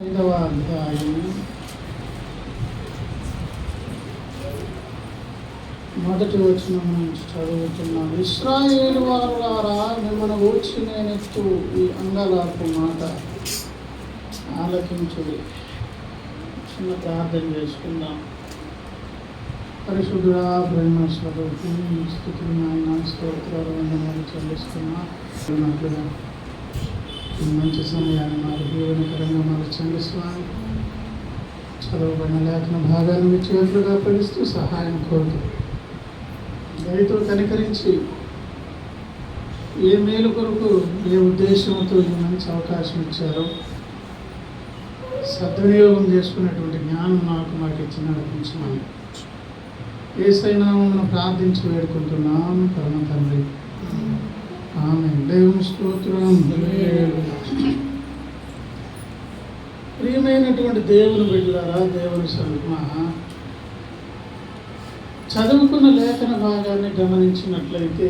5వ అధ్యాయం మొదటి వచనం నుంచి చదువుతున్నాను. ఇశ్రాయేలు వారులారా, మిమ్మల్ని గూర్చి నేనెత్తు ఈ అంగలార్పు మాట ఆలకించుడి. చిన్న ప్రార్థన చేసుకుందాం. పరిశుద్ధుడా, ప్రేమ స్వరూపి, స్థుతులు నాయన, స్తోత్రాలు వందనాలు చెల్లిస్తున్నా. ఈ మంచి సమయాన్ని మాకు దీవెనకరంగా మార్చండి స్వామి. చదవబడిన లేఖన భాగాన్ని మీ చేతులుగా అప్పగిస్తూ సహాయం కోరుతూ దయతో కనికరించి ఏ మేలు కొరకు ఏ ఉద్దేశంతో ఈ మంచి అవకాశం ఇచ్చారో సద్వినియోగం చేసుకునేటువంటి జ్ఞానం మాకు ఇచ్చి నడిపించమని యేసయ్య నామమున ప్రార్థించి వేడుకుంటున్నాను పరమ తండ్రి. ఆమేన్. దేవుని స్తోత్రం. ప్రియమైనటువంటి దేవుని బిడ్డలారా, దేవుని సన్నిధిలో చదువుకున్న లేఖన భాగాన్ని గమనించినట్లయితే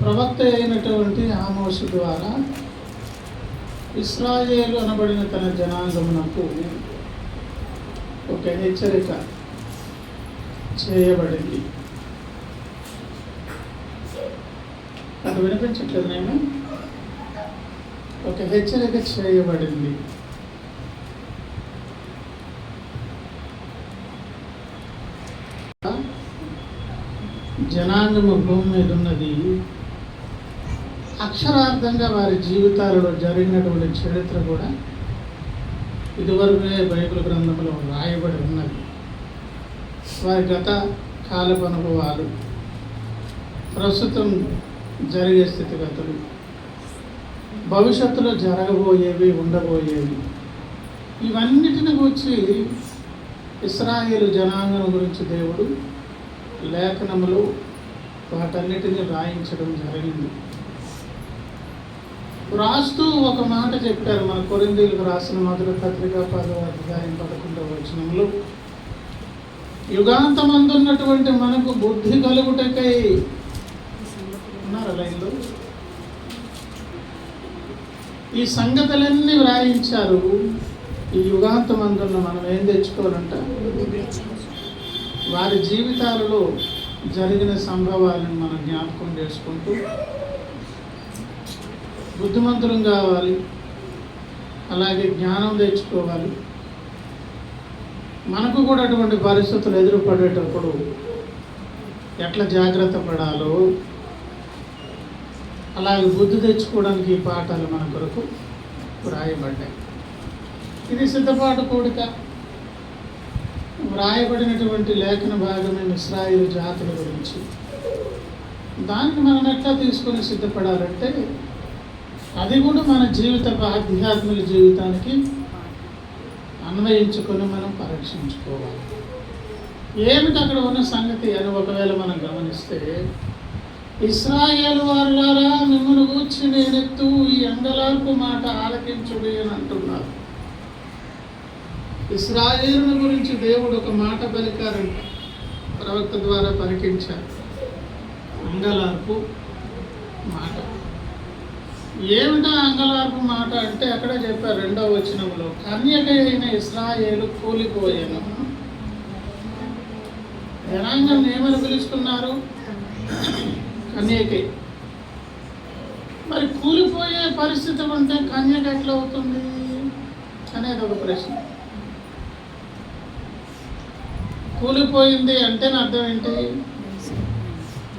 ప్రవక్త అయినటువంటి ఆమోసు ద్వారా ఇశ్రాయేలు అనబడిన తన జనాంగమునకు ఒక హెచ్చరిక చేయబడింది. అది వినిపించట్లేదు. నేను ఒక హెచ్చరిక చేయబడింది. జనాంగము భూమి మీద ఉన్నది. అక్షరార్థంగా వారి జీవితాలలో జరిగినటువంటి చరిత్ర కూడా ఇదివరకే బైబిల్ గ్రంథంలో రాయబడి ఉన్నది. వారి గత కాలపు అనుభవాలు, ప్రస్తుతం జరిగే స్థితిగతులు, భవిష్యత్తులో జరగబోయేవి, ఉండబోయేవి, ఇవన్నిటిని గురించి ఇశ్రాయేలు జనాంగం గురించి దేవుడు లేఖనములు వాటన్నిటిని రాయించడం జరిగింది. రాస్తూ ఒక మాట చెప్పారు. మన కొరింథీయులకు రాసిన మొదటి పత్రిక 10వ అధ్యాయం 11వ వచనంలో, యుగాంతమందున్నటువంటి మనకు బుద్ధి కలుగుటకై లైన్లో ఈ సంగతులన్నీ వ్రాయించారు. ఈ యుగాంతమందున్న మనం ఏం తెచ్చుకోవాలంట? వారి జీవితాలలో జరిగిన సంభవాలను మనం జ్ఞాపకం చేసుకుంటూ బుద్ధిమంతులం కావాలి, అలాగే జ్ఞానం తెచ్చుకోవాలి. మనకు కూడా అటువంటి పరిస్థితులు ఎదురుపడేటప్పుడు ఎట్లా జాగ్రత్త పడాలో, అలాగే బుద్ధి తెచ్చుకోవడానికి ఈ పాఠాలు మన కొరకు వ్రాయబడ్డాయి. ఇది సిద్ధపాటు కూడిక. వ్రాయబడినటువంటి లేఖన భాగమే ఇశ్రాయేలు జాతుల గురించి. దాన్ని మనం ఎట్లా తీసుకొని సిద్ధపడాలంటే అది కూడా మన ఆధ్యాత్మిక జీవితానికి అన్వయించుకొని మనం పరీక్షించుకోవాలి. ఏమిటి అక్కడ ఉన్న సంగతి అని ఒకవేళ మనం గమనిస్తే, ఇశ్రాయేలు వారులారా, మిమ్మల్ని గూర్చి నేనెత్తు ఈ అంగలార్పు మాట ఆలకించుడి అని అంటున్నారు. ఇశ్రాయేలుని గురించి దేవుడు ఒక మాట పలికారంట, ప్రవక్త ద్వారా పలికించారు. అంగలార్పు మాట. ఏమిటా అంగలార్పు మాట అంటే అక్కడే చెప్పారు 2వ వచనంలో, కన్యక అయిన ఇశ్రాయేలు కూలిపోయాను. జనాంగం ఏమని పిలుస్తున్నారు? కన్యకే. మరి కూలిపోయే పరిస్థితి ఉంటే కన్యక ఎట్లా అవుతుంది అనేది ఒక ప్రశ్న. కూలిపోయింది అంటే అర్థం ఏంటి?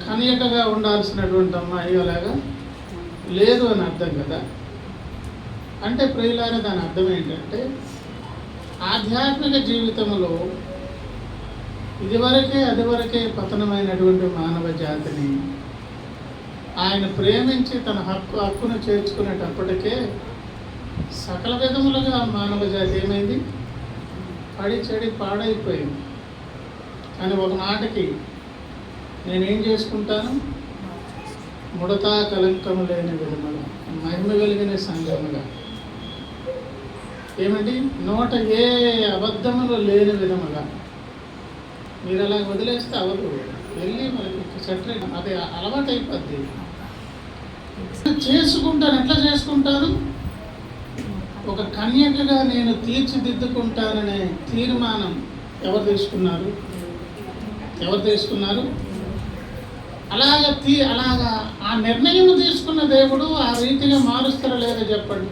కన్యకగా ఉండాల్సినటువంటి అమ్మాయి అలాగా లేదు అని అర్థం కదా. అంటే ప్రియులారా, దాని అర్థం ఏంటంటే ఆధ్యాత్మిక జీవితంలో అదివరకే పతనమైనటువంటి మానవ జాతిని ఆయన ప్రేమించి తన హక్కును చేర్చుకునేటప్పటికే సకల విధములుగా మానవ జాతి ఏమైంది? చెడి పాడైపోయింది. కానీ ఒక నాటికి నేనేం చేసుకుంటాను? ముడతా కలంకము లేని విధముగా, మహిమ కలిగిన సంఘముగా, ఏమండి, నోట ఏ అబద్ధములు లేని విధముగా. మీరు అలా వదిలేస్తే అవదు, వెళ్ళి మనకి సెటరేట్ అది అలవాటు అయిపోద్ది. చేసుకుంటాను. ఎట్లా చేసుకుంటాను? ఒక కన్యకగా నేను తీర్చిదిద్దుకుంటాననే తీర్మానం ఎవరు తీసుకున్నారు? అలాగా ఆ నిర్ణయం తీసుకున్న దేవుడు ఆ రీతిగా మారుస్తారో లేదో చెప్పండి.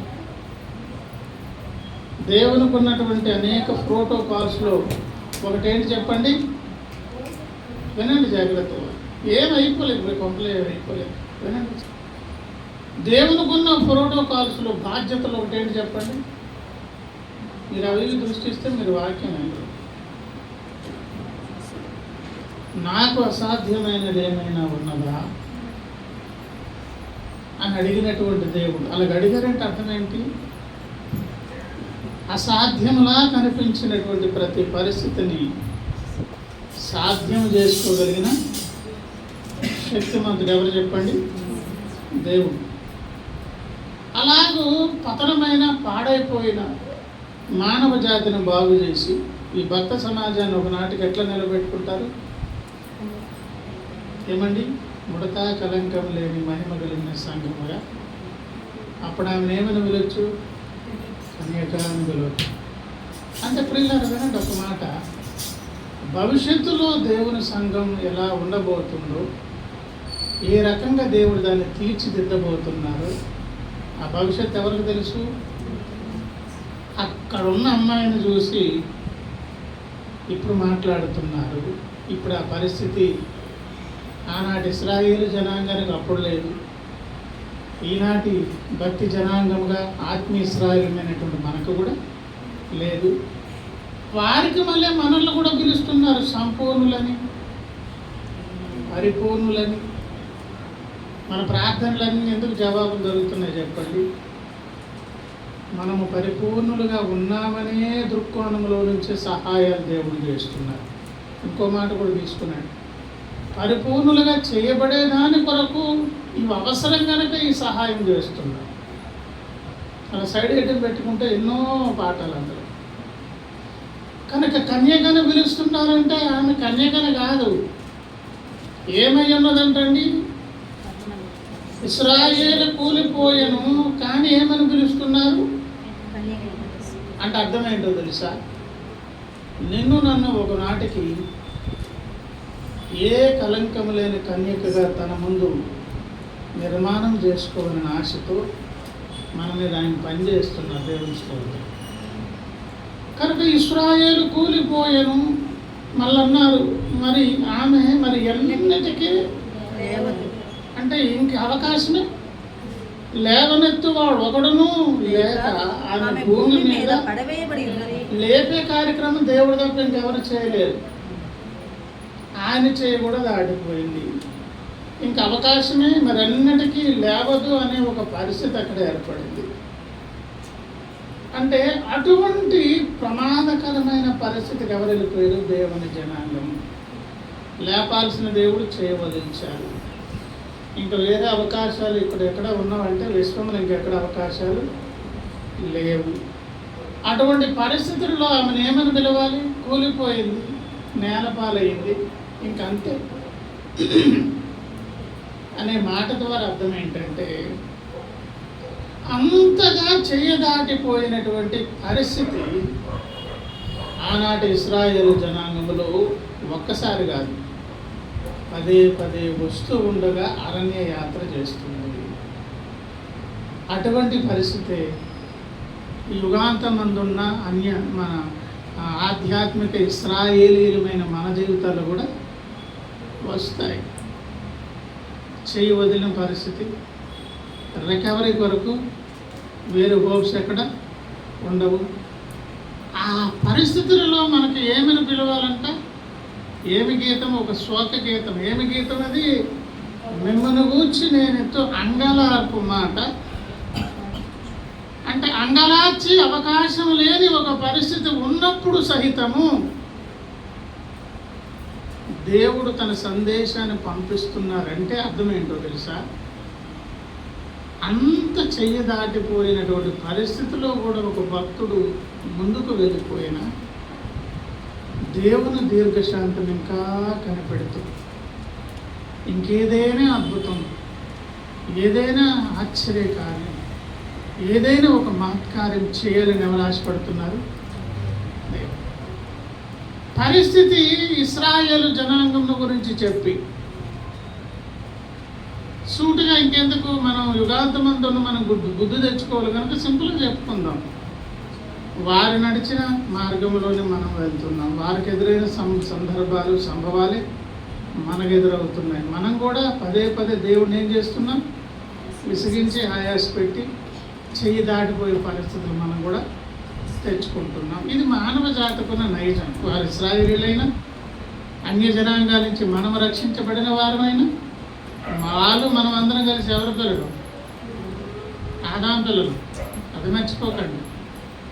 దేవునికి ఉన్నటువంటి అనేక ప్రోటోకాల్స్లో ఒకటేంటి చెప్పండి, వినండి జాగ్రత్తగా. ఏమైపోలేదు, కొంపలేదు వినండి. దేవునికి ఉన్న ప్రోటోకాల్స్లో బాధ్యతలు ఒకటేంటి చెప్పండి. మీరు అవి దృష్టిస్తే మీరు వాక్యం ఏంటో, నాకు అసాధ్యమైనది ఏమైనా ఉన్నదా అని అడిగినటువంటి దేవుడు. అలాగ అడిగారంటే అర్థం ఏంటి? అసాధ్యంలా కనిపించినటువంటి ప్రతి పరిస్థితిని సాధ్యం చేసుకోగలిగిన శక్తిమంతుడు ఎవరు చెప్పండి? దేవుడు. అలాగూ పతనమైన పాడైపోయిన మానవ జాతిని బాగు చేసి ఈ భక్త సమాజాన్ని ఒకనాటికి ఎట్లా నిలబెట్టుకుంటారు? ఏమండి? ముడత కలంకం లేని మహిమ కలిగిన సంఘముగా. అప్పుడు ఆమెను ఏమని పిలవచ్చు? కన్యక అని పిలవచ్చు. అంటే ప్రియులారా వినండి ఒక మాట. భవిష్యత్తులో దేవుని సంఘం ఎలా ఉండబోతుందో, ఏ రకంగా దేవుడు దాన్ని తీర్చిదిద్దబోతున్నారు, ఆ భవిష్యత్తు ఎవరికి తెలుసు? అక్కడ ఉన్న అమ్మాయిని చూసి ఇప్పుడు మాట్లాడుతున్నారు. ఇప్పుడు ఆ పరిస్థితి ఆనాటి ఇశ్రాయేలు జనాంగానికి అప్పుడు లేదు. ఈనాటి భక్తి జనాంగంగా ఆత్మీయ ఇశ్రాయేలమైనటువంటి మనకు కూడా లేదు. వారికి మళ్ళీ మనల్ని కూడా పిలుస్తున్నారు సంపూర్ణులని, పరిపూర్ణులని. మన ప్రార్థనలన్నీ ఎందుకు జవాబులు దొరుకుతున్నాయి చెప్పండి? మనము పరిపూర్ణులుగా ఉన్నామనే దృక్కోణంలో నుంచి సహాయాలు దేవుడు చేస్తున్నారు. ఇంకో మాట కూడా తీసుకున్నాడు, పరిపూర్ణులుగా చేయబడే దాని కొరకు ఇవి అవసరం కనుక ఈ సహాయం చేస్తున్నారు. అలా సైడ్ ఐటమ్ పెట్టుకుంటే ఎన్నో పాఠాలు అందులో. కనుక కన్యకను పిలుస్తున్నారంటే ఆమె కన్యకను కాదు, ఏమై ఉన్నదంటండి? ఇశ్రాయేలు కూలిపోయాను, కానీ ఏమని పిలుస్తున్నారు అంటే అర్థం ఏంటో తెలుసా? నిన్ను నన్ను ఒకనాటికి ఏ కలంకము లేని కన్యకగా తన ముందు నిర్మాణం చేసుకోవాలని ఆశతో మన మీద ఆయన పనిచేస్తున్నారు దేవుని స్తోత్రం. కనుక ఇశ్రాయేలు కూలిపోయాను మళ్ళన్నారు, మరి ఆమె మరి ఎన్నిటికీ అంటే ఇంక అవకాశమే లేవనెత్తువాడు ఒకడును లేక ఆమె భూమి మీద లేపే కార్యక్రమం దేవుడి తప్ప ఇంకెవరు చేయలేరు. ఆయన చేయ కూడా దాటిపోయింది. ఇంక అవకాశమే మరి అన్నిటికీ లేవదు అనే ఒక పరిస్థితి అక్కడ ఏర్పడింది. అంటే అటువంటి ప్రమాదకరమైన పరిస్థితికి ఎవరు వెళ్ళిపోయారు? దేవుని జనాంగం. లేపాల్సిన దేవుడు చేయవదించారు. ఇంకా వేరే అవకాశాలు ఇక్కడ ఎక్కడ ఉన్నావంటే విశ్వంలో ఇంకెక్కడ అవకాశాలు లేవు. అటువంటి పరిస్థితుల్లో ఆమెను ఏమని పిలవాలి? కూలిపోయింది, నేలపాలయ్యింది, ఇంకంతే అనే మాట ద్వారా అర్థం ఏంటంటే అంతగా చేయదాటిపోయినటువంటి పరిస్థితి ఆనాటి ఇశ్రాయేలు జనాంగంలో ఒక్కసారి కాదు, పదే పదే వస్తూ ఉండగా అరణ్య యాత్ర చేస్తుంది. అటువంటి పరిస్థితి యుగాంతమందున్న మన ఆధ్యాత్మిక ఇశ్రాయేలీయులమైన మన జీవితాల్లో కూడా వస్తాయి. చేయి వదిలిన పరిస్థితి, రికవరీ కొరకు వేరే హోప్స్ ఎక్కడ ఉండవు. ఆ పరిస్థితులలో మనకి ఏమని పిలవాలంట? ఏమి గీతం? ఒక శోక గీతం. ఏమి గీతం అది? మిమ్మల్ని గూర్చి నేను ఎంతో అంగలార్పు మాట. అంటే అంగలార్చి అవకాశం లేని ఒక పరిస్థితి ఉన్నప్పుడు సహితము దేవుడు తన సందేశాన్ని పంపిస్తున్నారంటే అర్థం ఏంటో తెలుసా? అంత చెయ్యి దాటిపోయినటువంటి పరిస్థితిలో కూడా ఒక భక్తుడు ముందుకు వెళ్ళిపోయిన దేవుని దీర్ఘశాంతం ఇంకా కనిపెడుతూ ఇంకేదైనా అద్భుతం, ఏదైనా ఆశ్చర్యకార్యం, ఏదైనా ఒక మహత్కార్యం చేయాలని ఎవరు ఆశపడుతున్నారు? పరిస్థితి ఇశ్రాయేలు జనాంగం గురించి చెప్పి సూటిగా ఇంకెందుకు మనం యుగాంతమందును మనం బుద్ధి తెచ్చుకోవాలి కనుక సింపుల్గా చెప్పుకుందాం. వారు నడిచిన మార్గంలోనే మనం వెళ్తున్నాం. వారికి ఎదురైన సందర్భాలు సంభవాలే మనకు ఎదురవుతున్నాయి. మనం కూడా పదే పదే దేవుడిని ఏం చేస్తున్నాం? విసిగించి ఆయాస పెట్టి చెయ్యి దాటిపోయే పరిస్థితులు మనం కూడా తెచ్చుకుంటున్నాం. ఇది మానవ జాతకున్న నైజం. వారు ఇశ్రాయేలీయులైనా అన్య జనాంగాల నుంచి మనం రక్షించబడిన వారమైనా వాళ్ళు మనం అందరం కలిసి ఎవరి పిల్లలు? ఆదాం పిల్లలు. అది మర్చిపోకండి.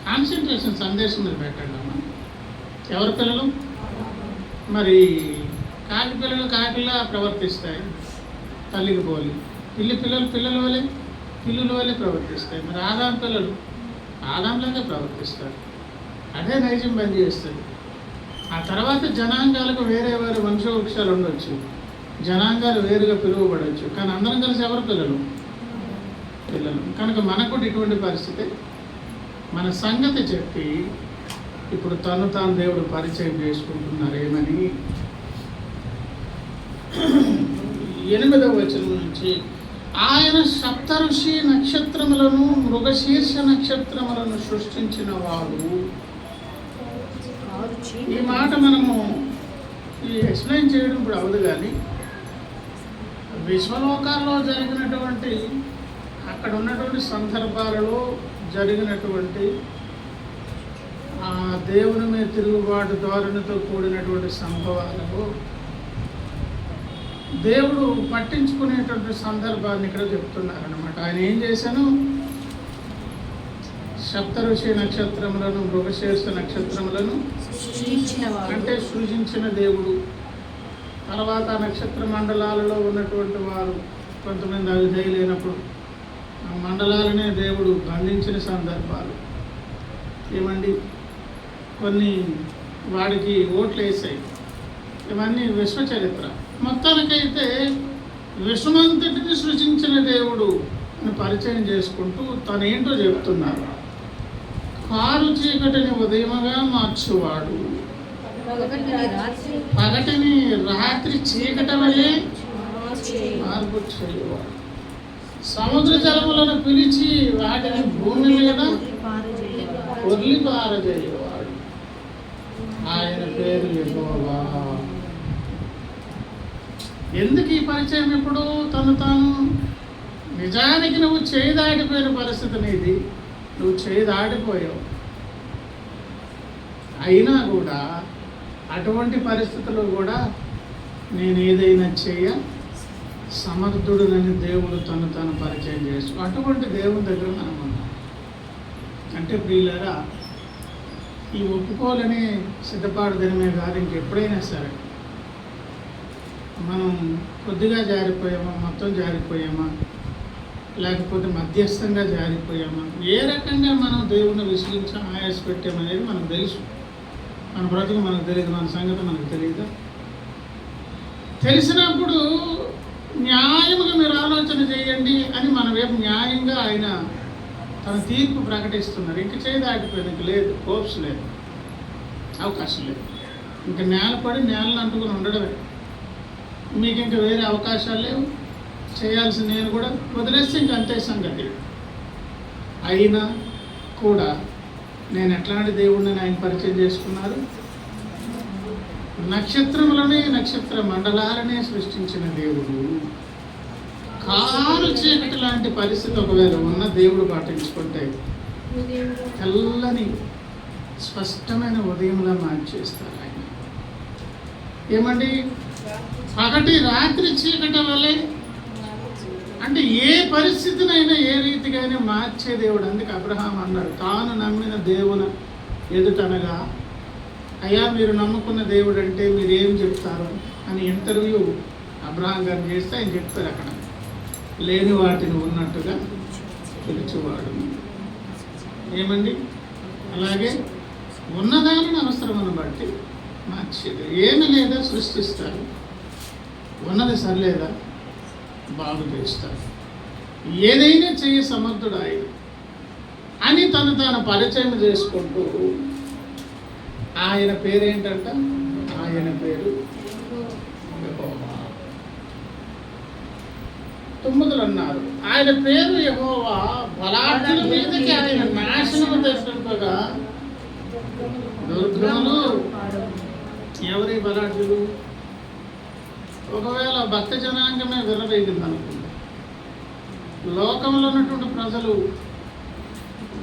కాన్సన్ట్రేషన్ సందేశం మీద పెట్టండి అమ్మ. ఎవరి పిల్లలు? మరి కాకి పిల్లలు కాకిలా ప్రవర్తిస్తాయి, తల్లికి పోలి. పిల్లల వలె ప్రవర్తిస్తాయి. మరి ఆదాం పిల్లలు ఆదాంలాగా ప్రవర్తిస్తారు. అదే నైజం బంద్ చేస్తుంది. ఆ తర్వాత జనాంగాలకు వేరే వంశవృక్షాలు ఉండొచ్చు, జనాంగాలు వేరుగా పిలువబడవచ్చు, కానీ అందరం కలిసి ఎవరు పిల్లలు? కనుక మనకు కూడా ఇటువంటి పరిస్థితి. మన సంగతి చెప్పి ఇప్పుడు తాను దేవుడు పరిచయం చేసుకుంటున్నారు. ఏమని? 8వ వచనం నుంచి, ఆయన సప్తఋషి నక్షత్రములను మృగశీర్ష నక్షత్రములను సృష్టించిన వాడు. ఈ మాట మనము ఎక్స్ప్లెయిన్ చేయడం ఇప్పుడు అవదు, కానీ విశ్వలోకాల్లో జరిగినటువంటి అక్కడ ఉన్నటువంటి సందర్భాలలో జరిగినటువంటి ఆ దేవుని మీద తిరుగుబాటు ధోరణితో కూడినటువంటి సంభవాలను దేవుడు పట్టించుకునేటువంటి సందర్భాన్ని ఇక్కడ చెప్తున్నారనమాట. ఆయన ఏం చేశాను? సప్తఋషి నక్షత్రములను మృగశీర్ష నక్షత్రములను అంటే సృజించిన దేవుడు. తర్వాత నక్షత్ర మండలాలలో ఉన్నటువంటి వారు కొంతమంది అవిధేయులైనప్పుడు ఆ మండలాలనే దేవుడు బంధించిన సందర్భాలు. ఏమండి? కొన్ని వాడికి ఓట్లు వేసాయి. ఇవన్నీ విశ్వ చరిత్ర. మొత్తానికైతే విశ్వమంతటిని సృజించిన దేవుడు అని పరిచయం చేసుకుంటూ తనేంటో చెప్తున్నారు. కారు చీకటిని ఉదయముగా మార్చువాడు, పగటిని రాత్రి చీకటి వలె మార్పు చేయవాడు, సముద్ర జలములను పిలిచి వాటిని భూమి మీద వదిలి పారజేయవాడు. ఆయన పేరు యెహోవా. ఎందుకు ఈ పరిచయం? ఇప్పుడు తాను నిజానికి నువ్వు చేయి దాటిపోయిన పరిస్థితి నీది. నువ్వు చేయి దాటిపోయావు. అయినా కూడా అటువంటి పరిస్థితుల్లో కూడా నేను ఏదైనా చేయ సమర్థుడునని దేవుడు తను పరిచయం చేస్తూ అటువంటి దేవుని దగ్గర మనం ఉన్నాం. అంటే ప్రియులారా, ఈ ఒప్పుకోలని సిద్ధపాటు దినమే కాదు, ఇంకెప్పుడైనా సరే మనం కొద్దిగా జారిపోయామా, మొత్తం జారిపోయామా, లేకపోతే మధ్యస్థంగా జారిపోయామా, ఏ రకంగా మనం దేవుణ్ణి విశ్లేషించి ఆయాస పెట్టామనేది మనకు తెలుసు. మన బ్రతుకు మనకు తెలియదు, మన సంగతి మనకు తెలియదు. తెలిసినప్పుడు న్యాయముగా మీరు ఆలోచన చేయండి అని మన వైపు న్యాయంగా ఆయన తన తీర్పు ప్రకటిస్తున్నారు. ఇంక చేయదాటిపోయింది, ఇంక లేదు, హోప్స్ లేదు, అవకాశం లేదు. ఇంకా నేలను అంటుకుని ఉండడమే. మీకు ఇంకా వేరే అవకాశాలు లేవు. చేయాల్సిన నేను కూడా వదిలేస్తే ఇంక అంతే సంగతి. అయినా కూడా నేను ఎట్లాంటి దేవుడిని ఆయన పరిచయం చేసుకున్నారు? నక్షత్రములనే నక్షత్ర మండలాలనే సృష్టించిన దేవుడు. కారు చీకటి లాంటి పరిస్థితి ఒకవేళ ఉన్న దేవుడు పాటించుకుంటే తెల్లని స్పష్టమైన ఉదయంలా మార్చేస్తారు ఆయన. ఏమండి? పగటి రాత్రి చీకటి వల్లే అంటే ఏ పరిస్థితినైనా ఏ రీతిగానే మార్చే దేవుడు. అందుకే అబ్రహాం అన్నాడు, తాను నమ్మిన దేవుని ఎదుటనగా, అయ్యా మీరు నమ్ముకున్న దేవుడు అంటే మీరు ఏం చెప్తారు అని ఇంటర్వ్యూ అబ్రహాం గారు చేస్తే ఆయన చెప్తారు, అక్కడ లేని వాటిని ఉన్నట్టుగా పిలిచేవాడు. ఏమండి? అలాగే ఉన్నదానిని అవసరమని బట్టి మార్చేది. ఏమి లేదా సృష్టిస్తారు, ఉన్నది సరిలేదా బాగు చేస్తారు. ఏదైనా చేయ సమర్థుడు ఆయన. అని తను తాను పరిచయం చేసుకుంటూ ఆయన పేరేంటంట? ఆయన పేరు యెహోవా. 9 అన్నారు, ఆయన పేరు యెహోవా, బలాఢ్యుల మీదకి ఆయన నాశనము తెచ్చుకుంటగా. దుర్గములు ఎవరి బలాఢ్యులు? ఒకవేళ భక్త జనాంగమే విర్రవేగింది అనుకుంది, లోకంలో ఉన్నటువంటి ప్రజలు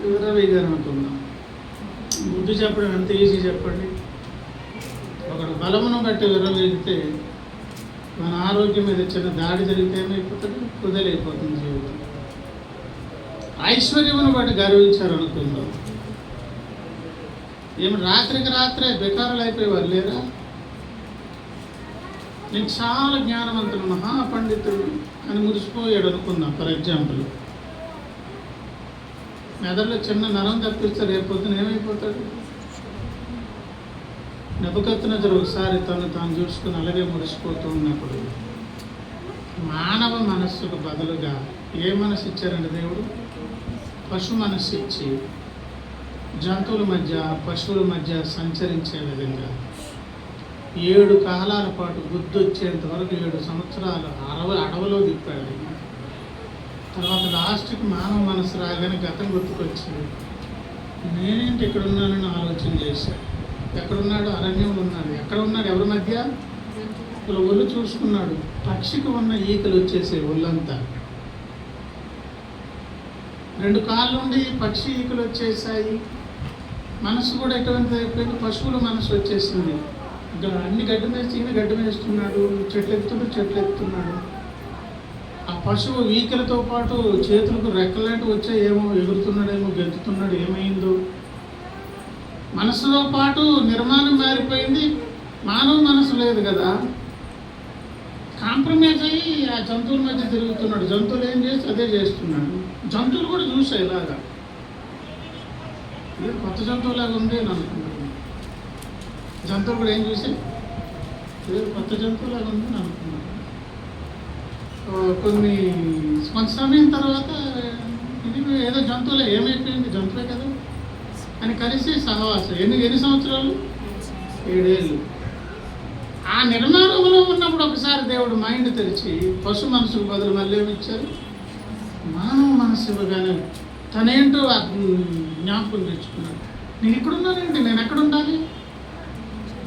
విర్రవేగారు అనుకుందాం. బుద్ధి చెప్పడం ఎంత ఈజీ చెప్పండి. ఒకడు బలమును బట్టి విర్రవేగితే మన ఆరోగ్యం మీద చిన్న దాడి జరిగితే ఏమైపోతుంది? కుదలైపోతుంది జీవితం. ఐశ్వర్యమును బట్టి గర్వించారు అనుకుందాం. ఏమి రాత్రికి రాత్రే బెకారులు అయిపోయేవారు లేరా? నేను చాలా జ్ఞానవంతుడు, మహాపండితుడు అని మురిసిపోయాడు అనుకుందాం. ఫర్ ఎగ్జాంపుల్, మెదడులో చిన్న నరం తప్పిస్తే రేపొద్దున ఏమైపోతాడు? నెబుకద్నెజరు ఒకసారి తాను చూసుకుని అలాగే మురిసిపోతూ ఉన్నప్పుడు మానవ మనస్సుకు బదులుగా ఏ మనసు ఇచ్చారండి దేవుడు? పశు మనస్సు ఇచ్చి జంతువుల మధ్య, పశువుల మధ్య సంచరించే విధంగా 7 కాలాల పాటు బుద్ధి వచ్చేంత వరకు 7 సంవత్సరాలు అడవిలో తిప్పాడు. తర్వాత లాస్ట్కి మానవ మనసు రాగానే గతం గుర్తుకొచ్చింది. నేనేంటి ఇక్కడ ఉన్నానని ఆలోచన చేశాడు. ఎక్కడున్నాడు? అరణ్యంలో ఉన్నాడు. ఎక్కడ ఉన్నాడు? ఎవరి మధ్య? ఇలా ఒళ్ళు చూసుకున్నాడు. పక్షికి ఉన్న ఈకలు వచ్చేసే ఒళ్ళంతా. 2 కాళ్ళ నుండి పక్షి ఈకలు వచ్చేసాయి. మనసు కూడా ఎటువంటి అయిపోయింది? పశువుల మనసు వచ్చేసింది. అన్ని గడ్డి మేసి ఈయన గడ్డి మేస్తున్నాడు, చెట్లు ఎక్కుతున్నాడు. ఆ పశువు ఈకలతో పాటు చేతులకు రెక్కలాంటివి వచ్చాయి. ఏమో ఎగురుతున్నాడేమో, గెంతుతున్నాడు. ఏమైందో? మనసుతో పాటు నిర్మాణం మారిపోయింది. మానవ మనసు లేదు కదా, కాంప్రమైజ్ అయ్యి ఆ జంతువుల మధ్య తిరుగుతున్నాడు. జంతువులు ఏం చేసి అదే చేస్తున్నాడు. జంతువులు కూడా చూసాయి ఇలాగా, ఇది కొత్త జంతువులాగా ఉంది అని అనుకున్నాడు. జంతువులు కూడా ఏం చూసి ఇది కొత్త జంతువులాగా ఉంది అని అనుకున్నాడు. కొంత సమయం తర్వాత ఇది ఏదో జంతువులే, ఏమైపోయింది? జంతువే కదా అని కలిసి సహవాసం. ఎన్ని సంవత్సరాలు? 7 ఏళ్ళు. ఆ నిర్మాణంలో ఉన్నప్పుడు ఒకసారి దేవుడు మైండ్ తెరిచి పశు మనసుకు బదులు మళ్ళీ ఏమిచ్చారు? మానవ మనసు ఇవ్వగానే తనేంటో జ్ఞాపకం తెచ్చుకున్నాడు. నేను ఇక్కడున్నానండి, నేను ఎక్కడ ఉండాలి?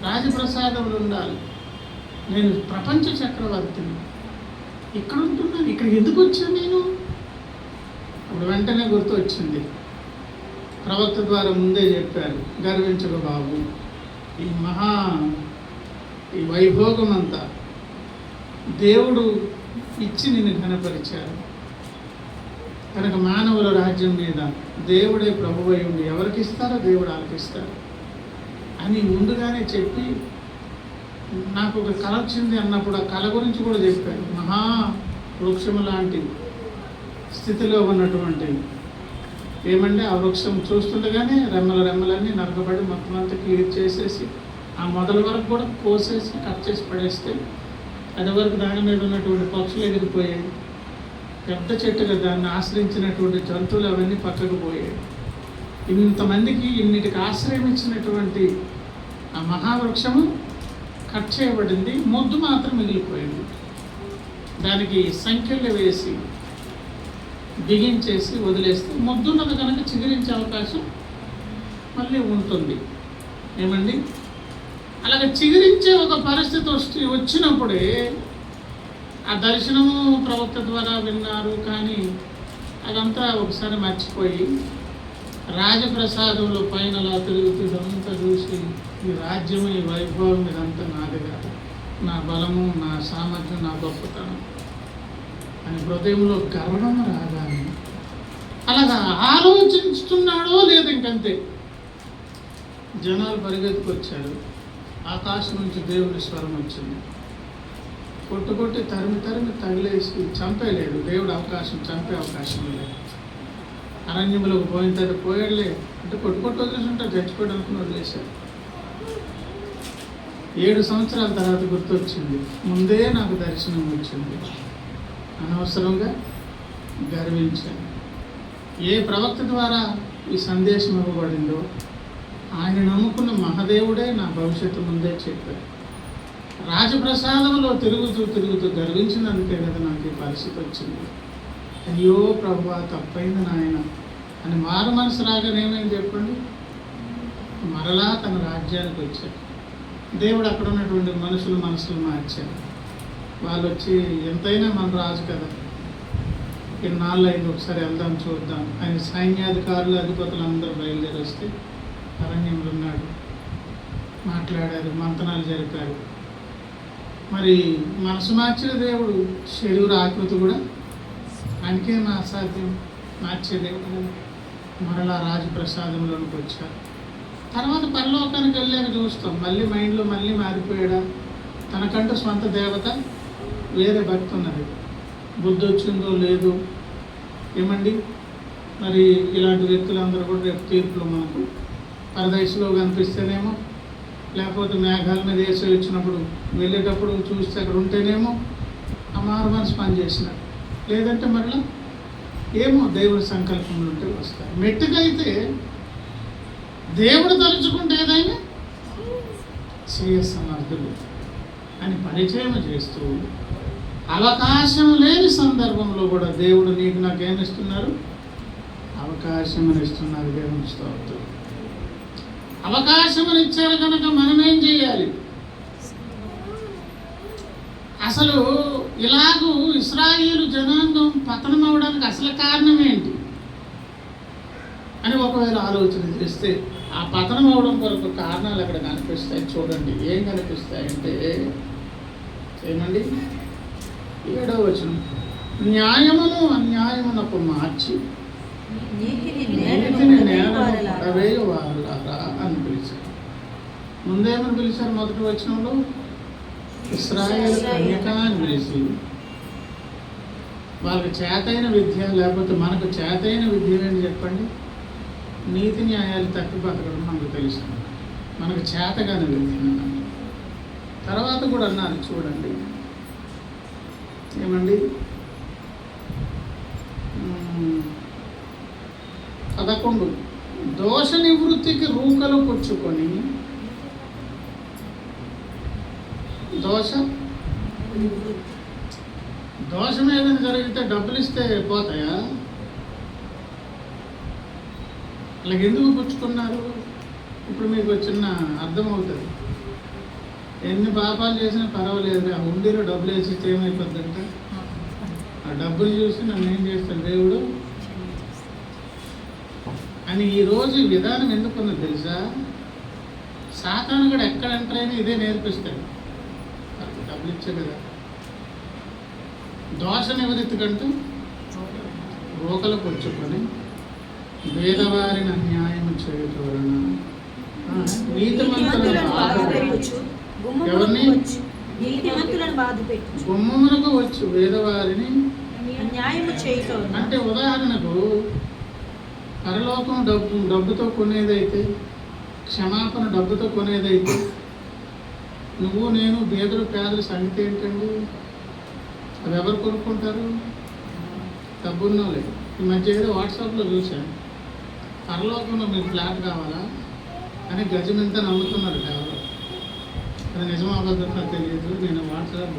రాజప్రసాదంలో ఉండాలి. నేను ప్రపంచ చక్రవర్తిని, ఇక్కడ ఉంటున్నాను. ఇక్కడ ఎందుకు వచ్చాను నేను? ఇప్పుడు వెంటనే గుర్తు వచ్చింది. ప్రవక్త ద్వారా ముందే చెప్పారు, గర్వించకు బాబు, ఈ వైభోగం అంతా దేవుడు ఇచ్చి నిన్ను ఘనపరిచారు కనుక మానవుల రాజ్యం మీద దేవుడే ప్రభువై ఉండి ఎవరికి ఇస్తారో దేవుడు ఆలకిస్తారు అని ముందుగానే చెప్పి, నాకు ఒక కళ వచ్చింది అన్నప్పుడు ఆ కళ గురించి కూడా చెప్పారు. మహా వృక్షము లాంటి స్థితిలో ఉన్నటువంటి ఏమంటే ఆ వృక్షం చూస్తుండగానే రెమ్మలన్నీ నరకబడి మొత్తం అంతా క్లియర్ చేసేసి ఆ మొదల వరకు కూడా కోసేసి కట్ చేసి పడేస్తే అది వరకు దాని మీద ఉన్నటువంటి పక్షులు ఎగిరిపోయాయి. పెద్ద చెట్టుగా దాన్ని ఆశ్రయించినటువంటి జంతువులు అవన్నీ పక్కకు పోయాయి. ఇంతమందికి ఇన్నిటికి ఆశ్రయం ఇచ్చినటువంటి ఆ మహావృక్షము కట్ చేయబడింది. మొద్దు మాత్రం మిగిలిపోయింది. దానికి సంఖ్యలు వేసి బిగించేసి వదిలేస్తే మొద్దున్నది కనుక చిగురించే అవకాశం మళ్ళీ ఉంటుంది. ఏమండి, అలాగే చిగురించే ఒక పరిస్థితి వచ్చినప్పుడే ఆ దర్శనము ప్రవక్త ద్వారా విన్నారు. కానీ అదంతా ఒకసారి మర్చిపోయి రాజప్రసాదంలో పైన అలా తిరుగుతూ ఇదంతా చూసి ఈ రాజ్యము, ఈ వైభవం ఇదంతా నాది కాదు, నా బలము, నా సామర్థ్యం, నా గొప్పతనం అని హృదయంలో గర్వం రాగానే అలాగా ఆలోచిస్తున్నాడో లేదు ఇంకంతే. జనాలు పరిగెత్తుకొచ్చారు. ఆకాశం నుంచి దేవుని స్వరం వచ్చింది. కొట్టి తరిమి తగిలేసి చంపేయలేడు దేవుడు. చంపే అవకాశం లేదు. అరణ్యంలోకి పోయిన తర్వాత పోయాడులే అంటే కొట్టు వదిలేసుంటే చచ్చిపోయాడు అనుకుని వదిలేశాడు. 7 సంవత్సరాల తర్వాత గుర్తొచ్చింది, ముందే నాకు దర్శనం వచ్చింది, అనవసరంగా గర్వించాను. ఏ ప్రవక్త ద్వారా ఈ సందేశం ఇవ్వబడిందో ఆయన నమ్ముకున్న మహాదేవుడే నా భవిష్యత్తు ముందే చెప్పారు. రాజప్రసాదంలో తిరుగుతూ గర్వించినందుకే కదా నాకు ఈ పరిస్థితి వచ్చింది. అయ్యో ప్రభువా తప్పైంది నాయన అని మారు మనసు రాగానే ఏమైంది చెప్పండి, మరలా తన రాజ్యానికి వచ్చారు. దేవుడు అక్కడ ఉన్నటువంటి మనసులు మార్చారు. వాళ్ళు వచ్చి ఎంతైనా మన రాజు కదా, ఇన్నాళ్ళు అయింది, ఒకసారి వెళ్దాం చూద్దాం. ఆయన సైన్యాధికారులు అధిపతులు అందరూ బయలుదేరి వస్తే అరణ్యంలో ఉన్నాడు. మాట్లాడారు, మంతనాలు జరిపారు. మరి మనసు మార్చిన దేవుడు శరీర ఆకృతి కూడా ఆయనకేం అసాధ్యం, మార్చే దేవుడు కదా. మరలా రాజు ప్రసాదంలోనికి వచ్చారు. తర్వాత పరలోకానికి వెళ్ళాక చూస్తాం, మళ్ళీ మైండ్లో మళ్ళీ మారిపోయాడా, తనకంటూ స్వంత దేవత వేరే భక్తి ఉన్నది, బుద్ధి వచ్చిందో లేదు ఏమండి. మరి ఇలాంటి వ్యక్తులందరూ కూడా రేపు తీర్పులో మనకు పరదేశంలో కనిపిస్తేనేమో, లేకపోతే మేఘాల మీద వేసి వచ్చినప్పుడు వెళ్ళేటప్పుడు చూస్తే అక్కడ ఉంటేనేమో ఆ మారు మనసు పనిచేసినారు, లేదంటే మరలా ఏమో దేవుడి సంకల్పంలో ఉంటే వస్తాయి. మెట్టుకైతే దేవుడు తలుచుకుంటే ఏదైనా సమర్థులు అని పరిచయం చేస్తూ అవకాశం లేని సందర్భంలో కూడా దేవుడు నీకు నాకేమిస్తున్నారు, అవకాశం ఇస్తున్నారు. దేవుని స్తోత్రం. అవకాశం ఇచ్చారు కనుక మనం ఏం చేయాలి? అసలు ఇలాగూ ఇశ్రాయేలు జనాంగం పతనం అవడానికి అసలు కారణం ఏంటి అని ఒకవేళ ఆలోచన చేస్తే ఆ పతనం అవడం కొరకు కారణాలు అక్కడ కనిపిస్తాయి. చూడండి ఏం కనిపిస్తాయంటే, ఏమండి 7వ వచనం, న్యాయమును అన్యాయమునకు మార్చి నీతిని నేలను పడవేయువారులారా అని పిలిచారు. ముందేమని పిలిచారు? మొదటి వచనంలో ఇశ్రాయేలు కన్యక అని పిలిచి, వాళ్ళకి చేతైన విద్య, లేకపోతే మనకు చేతైన విద్య ఏంటి చెప్పండి? నీతి న్యాయాలు తప్పి బతకడం మనకు తెలుసు, మనకు చేతగాని విద్య. తర్వాత కూడా అన్నారు చూడండి, ఏమండి 11, దోష నివృత్తికి రూకలు పుచ్చుకొని, దోషం ఏదైనా జరిగితే డబ్బులు ఇస్తే పోతాయా? అలాగే ఎందుకు పుచ్చుకున్నారు? ఇప్పుడు మీకు చిన్న అర్థమవుతుంది. ఎన్ని పాపాలు చేసినా పర్వాలేదు, ఆ ఉండిలో డబ్బులు వేసిస్తే ఏమైపోద్దంటే, ఆ డబ్బులు చూసి నన్ను ఏం చేస్తాడు దేవుడు అని ఈరోజు ఈ విధానం ఎందుకున్నది తెలుసా? సాతాను కూడా ఎక్కడ ఎంటర్ అయినా ఇదే నేర్పిస్తాడు, డబ్బులు ఇచ్చే కదా. దోష నివృత్తికంటూ రోకలు పుచ్చుకొని పేదవారిని అన్యాయం చేయటం వలన ఎవరిని గుమ్మములకు వచ్చు పేదవారిని అన్యాయము చేయటం. అంటే ఉదాహరణకు పరలోకం డబ్బుతో కొనేదైతే, క్షమాపణ డబ్బుతో కొనేదైతే, నువ్వు నేను పేదలు పేదల సంగతి ఏంటండి? అవి ఎవరు కొనుక్కుంటారు? డబ్బున్నో లేదు. ఈ మధ్య ఏదో వాట్సాప్లో చూశాను, పరలోకంలో మీకు ఫ్లాట్ కావాలా అని గజం ఎంత నమ్ముతున్నారు ఎవరు. అది నిజమా అబద్ధం నాకు తెలియదు. నేను వాట్సాప్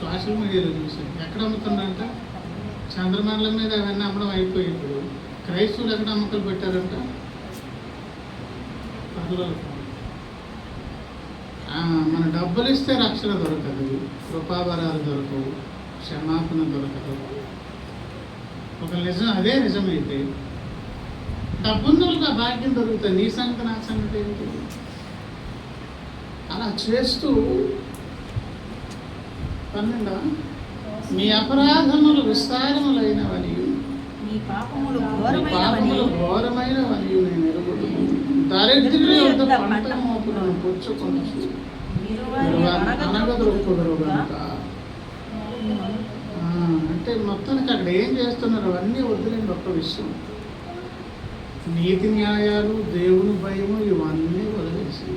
సోషల్ మీడియాలో చూశాను. ఎక్కడ అమ్ముతున్నారంట? చంద్రమండలం మీద అవన్నీ అమ్మడం అయిపోయి ఇప్పుడు క్రైస్తవులు ఎక్కడ అమ్మకాలు పెట్టారంట? పరలోకం. మన డబ్బులు ఇస్తే రక్షణ దొరకదు, కృపావరాలు దొరకవు, క్షమాపణ దొరకదు. ఒక నిజం, అదే నిజమైతే డబ్బున్నోళ్ళకి ఆ భాగ్యం దొరుకుతుంది. నీ సంగతి నా సంగతి ఏంటి? అలా చేస్తూ 12, మీ అపరాధములు విస్తారములైనవని నీ పాపములు ఘోరమైనవని నేను ఎరుగుదును. దరిద్రుల యొద్ద పంట మోపులను పుచ్చుకొనొచ్చు అనగదొక్కుదురు కనుక. అంటే మొత్తానికి అక్కడ ఏం చేస్తున్నారు అవన్నీ వద్దులేండి. ఒక్క విషయం, నీతి న్యాయాలు, దేవుని భయము ఇవన్నీ వదిలేసి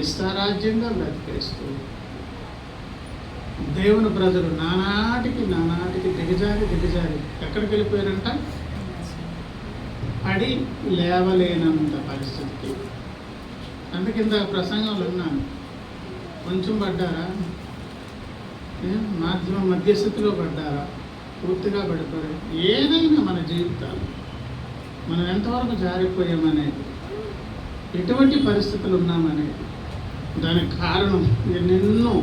ఇష్టారాజ్యంగా బ్రతికేస్తూ దేవుని ప్రజలు నానాటికి దిగజారి ఎక్కడికి వెళ్ళిపోయారంట? పడి లేవలేనంత పరిస్థితికి. అందుకింత ప్రసంగంలో ఉన్నాను. కొంచెం పడ్డారా, మధ్యస్థితిలో పడ్డారా, పూర్తిగా పడిపోయారు. ఏదైనా మన జీవితాలు మనం ఎంతవరకు జారిపోయామనేది, ఎటువంటి పరిస్థితులు ఉన్నామనేది, దానికి కారణం ఎన్నెన్నో.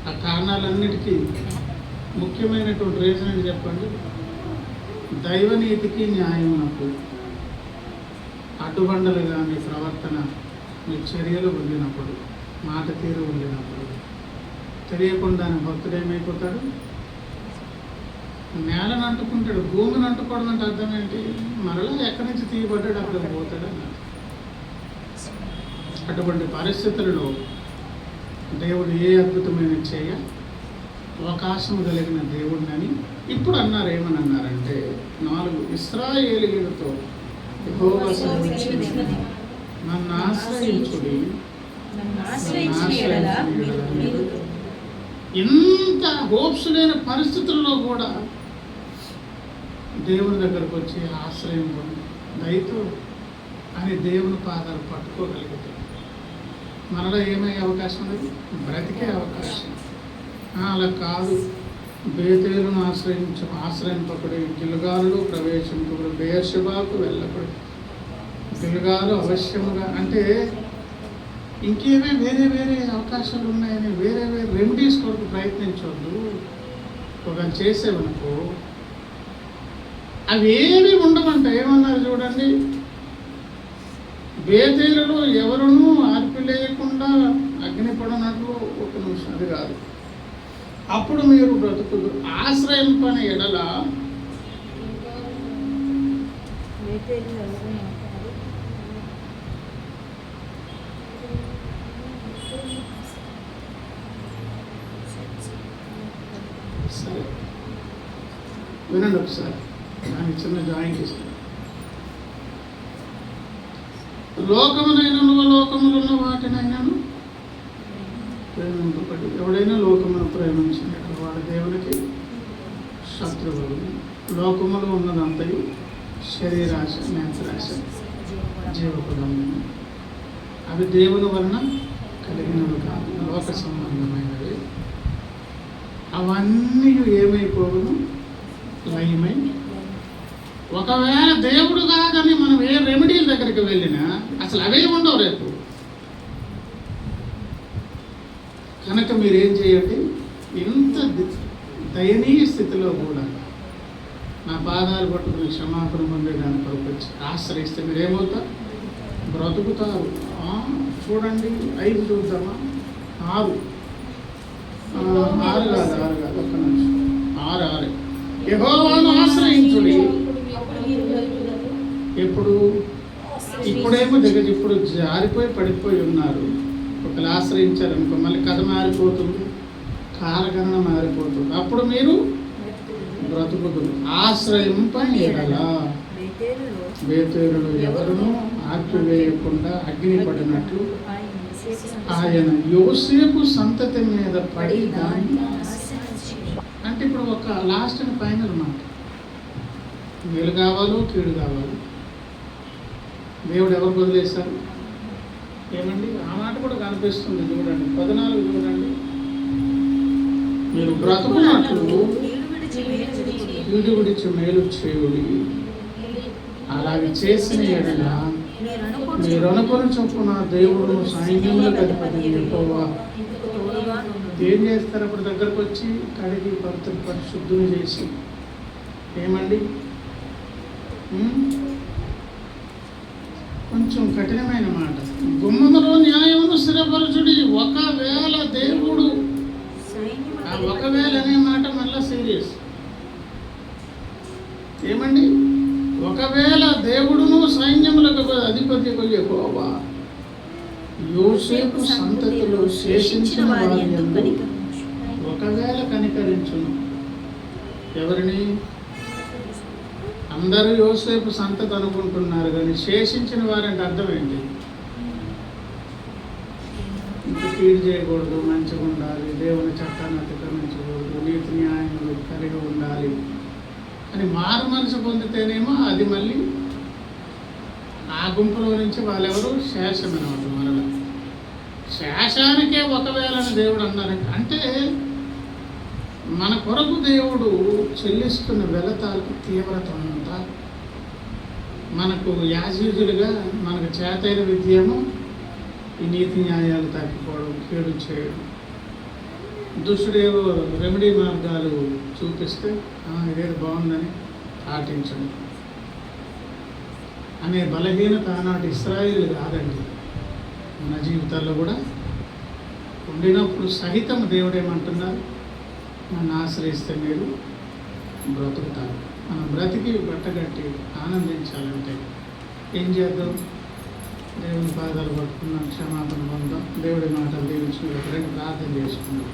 ఆ కారణాలన్నిటికీ ముఖ్యమైనటువంటి రీజన్ ఏంటి చెప్పండి? దైవనీతికి న్యాయమునకు అడ్డుబండలుగా మీ ప్రవర్తన, మీ చర్యలు ఉండినప్పుడు, మాట తీరు ఉండినప్పుడు, తెలియకుండానే భక్తుడు ఏమైపోతాడు? నేలను అంటుకుంటాడు. భూమిని అంటుకోవడం అంటే అర్థం ఏంటి? మరలా ఎక్కడి నుంచి తీయబడ్డాడు అక్కడికి పోతాడు అన్నారు. అటువంటి పరిస్థితులలో దేవుడు ఏ అద్భుతమైన చేయ అవకాశం కలిగిన దేవుడిని ఇప్పుడు అన్నారు. ఏమని అన్నారంటే 4 ఇశ్రాయేలీయులతో యెహోవా సెలవిచ్చినది, నన్ను ఆశ్రయించుడి. ఎంత హోప్స్ లేని పరిస్థితుల్లో కూడా దేవుని దగ్గరకు వచ్చి ఆశ్రయం పొంది దయతో అని దేవుని పాదాలు పట్టుకోగలిగితే మనలో ఏమయ్యే అవకాశం లేదు? బ్రతికే అవకాశం. అలా కాదు, బేతేలును ఆశ్రయింపకుడి, గిల్గాలులో ప్రవేశింపకుడు, బెయేర్షెబాకు వెళ్ళకుడు. గిల్గాలు అవశ్యముగా అంటే ఇంకేమీ వేరే వేరే అవకాశాలు ఉన్నాయని వేరే వేరే రెమెడీస్ కొరకు ప్రయత్నించవద్దు. ఒక చేసేవనుకో అవి ఏమి ఉండమంట. ఏమన్నారు చూడండి, బేతేలులో ఎవరునూ ఆర్పిలేయకుండా అగ్నిపడనట్లు. ఒక నిమిషం, అది కాదు. అప్పుడు మీరు బ్రతుకుదు. ఆశ్రయింపని ఎడల సరే వినండి ఒకసారి, దానికి చిన్న జాయింట్ ఇస్తాను. లోకమునైనను లోకములు ఉన్న వాటినైనాను ప్రేమింపబడి, ఎవడైనా లోకమును ప్రేమించినట్లు వాడు దేవునికి శత్రువు. లోకములో ఉన్నదంతయు శరీరాశ, నేత్రాశ, జీవకుడము. అవి దేవుని వలన కలిగినవి కాదు, లోక సంబంధమైనవి. అవన్నీ ఏమైపోవును? లయమై. ఒకవేళ దేవుడు కాదని మనం ఏ రెమెడీల దగ్గరికి వెళ్ళినా అసలు అవే ఉండవు రేపు. కనుక మీరేం చేయండి, ఇంత దయనీయ స్థితిలో కూడా నా పాదాలు పట్టుకుని క్షమాపణ పొందే దాని కొరకు వచ్చి ఆశ్రయిస్తే మీరేమవుతారు? బ్రతుకుతారు. చూడండి, 5 చూద్దామా? 6 కాదు, ఒక్క నిమిషం. 6 యెహోవాను ఆశ్రయించుడి. ఎప్పుడు? ఇప్పుడేమో ఇప్పుడు జారిపోయి పడిపోయి ఉన్నారు. ఒకళ్ళు ఆశ్రయించారనుకో మళ్ళీ కథ మారిపోతుంది, కాలగణన మారిపోతుంది. అప్పుడు మీరు బ్రతుకుదు. ఆశ్రయింపని ఎడల బేతేలులో ఎవరునూ ఆర్పివేయకుండా అగ్ని పడినట్లు ఆయన యోసేపు సంతతి మీద పడి దాన్ని. అంటే ఇప్పుడు ఒక లాస్ట్ అండ్ ఫైనల్ మాట, మేలు కావాలో కీడు కావాలో దేవుడు ఎవరు వదిలేశారు? ఏమండి, ఆ మాట కూడా కనిపిస్తుంది. చూడండి 14 చూడండి. మీరు బ్రతుకున్నట్లు కీడు విడిచి మేలు చేయుడి. అలాగే చేసిన ఎడల మీరు అనుకుని చొప్పున దేవుడు సైన్యములకు అధిపతి యెహోవా ఏం చేస్తారు? అప్పుడు దగ్గరకు వచ్చి కడిగి పరిశుద్ధుని చేసి ఏమండి, కొంచెం కఠినమైన మాట, గుమ్మములో న్యాయమును స్థిరపరచుడి. ఒకవేళ దేవుడు, ఆ ఒకవేళ అనే మాట మళ్ళా సీరియస్. ఏమండి, ఒకవేళ దేవుడును సైన్యములకు అధిపతి యెహోవా యోసేపు సంతతిలో శేషించిన వారి యందు ఒకవేళ కనికరించును. ఎవరిని? అందరూ యోసేపు సంతతి అనుకుంటున్నారు, కానీ శేషించిన వారంటే అర్థం ఏంటి? ఇంకా కీడు చేయకూడదు, మంచిగా ఉండాలి, దేవుని చట్టాన్ని అతిక్రమించకూడదు, నీతి న్యాయములు కలిగి ఉండాలి అని మారు మనసు పొందితేనేమో అది మళ్ళీ ఆ గుంపులో నుంచి వాళ్ళెవరు శేషం అనమాట. మరలా శేషానికే ఒకవేళ దేవుడు అన్నారంటే, అంటే మన కొరకు దేవుడు చెల్లిస్తున్న వెలతాలకు తీవ్రత అంతా మనకు యాజీజులుగా మనకు చేతైన విద్యము ఈ నీతి న్యాయాలు తప్పిపోవడం, కీడు చేయడం, దుష్టుడేవో రెమెడీ మార్గాలు చూపిస్తే ఇదేదో బాగుందని పాటించడం అనే బలహీనత ఆనాటి ఇశ్రాయేలు కాదండి, మన జీవితాల్లో కూడా ఉండినప్పుడు సహితం దేవుడు ఏమంటున్నారు, నన్ను ఆశ్రయిస్తే మీరు బ్రతుకుతారు. మనం బ్రతికి బట్టగట్టి ఆనందించాలంటే ఏం చేద్దాం? దేవుని పాదాలు పట్టుకున్నాం, క్షమాపణ పొందాం, దేవుడి మాటలు దీవించుకుని ప్రార్థన చేసుకున్నాం.